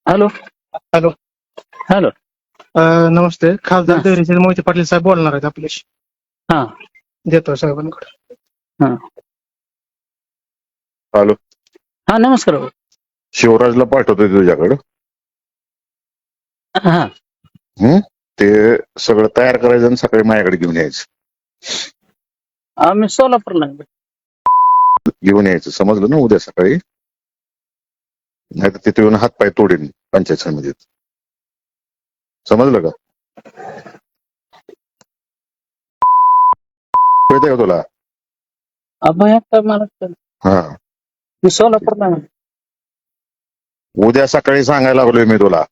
Hello hello. Hello. नमस्ते. खासदार हा. धैर्यशील मोहिते पाटील साहेब बोलणार आहेत आपल्याशी. हा देतो साहेबांकडे. हा हॅलो. हा नमस्कार भाऊ. शिवराजला पाठवतोय तुझ्याकडं. हा ते सगळं तयार करायचं आणि सकाळी माझ्याकडे घेऊन यायचं. आम्ही सोलापूरला आहे. घेऊन यायचं, समजलं ना? उद्या सकाळी, नाही तर तिथे येऊन हातपाय तोडीन पंचायत समितीत. समजलं का? कळतंय का तुला? अभय आता मला हा, मी सोलापूरला आहे. उद्या सकाळी सांगायला लागलोय मी तुला.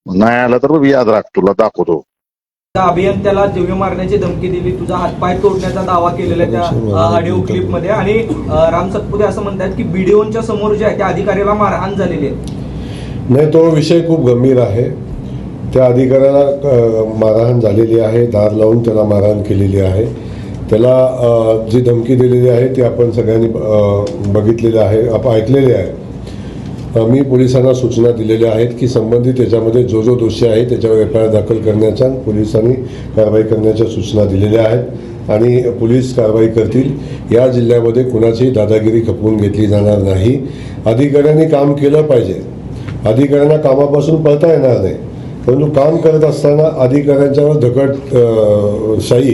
नाही आला तर याद राख, तुला दाखवतो. अभियंत्याला जीवे मारण्याची धमकी दिली, तुझा हातपाय तोडण्याचा दावा केलेला आहे त्या ऑडिओ क्लिप मध्ये. आणि राम सतपुते असं म्हणतात की बीडीओच्या समोर जे आहे त्या अधिकाऱ्याला मारहाण झालेली आहे. नाही, तो विषय खूप गंभीर आहे. त्या अधिकाऱ्याला मारहाण झालेली आहे, दार लावून त्याला मारहाण केलेली आहे. त्याला जी धमकी दिलेली आहे ती आपण सगळ्यांनी बघितलेली आहे, आपण ऐकलेली आहे. मी पोलिसांना सूचना दिलेल्या आहेत की संबंधित याच्यामध्ये जो दोषी आहे त्याच्यावर FIR दाखल करण्याच्या, पोलिसांनी कारवाई करण्याच्या सूचना दिलेल्या आहेत आणि पोलीस कारवाई करतील. या जिल्ह्यामध्ये कुणाचीही दादागिरी खपवून घेतली जाणार नाही. अधिकाऱ्यांनी काम केलं पाहिजे. अधिकाऱ्यांना कामापासून पळता येणार नाही, परंतु काम करत असताना अधिकाऱ्यांच्यावर दगडशाही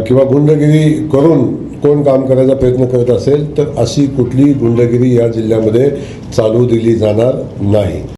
किंवा गुंडगिरी करून कोण काम करायचा प्रयत्न करत असेल तर अशी कुठलीही गुंडगिरी या जिल्ह्यामध्ये चालू दिली जाणार नाही.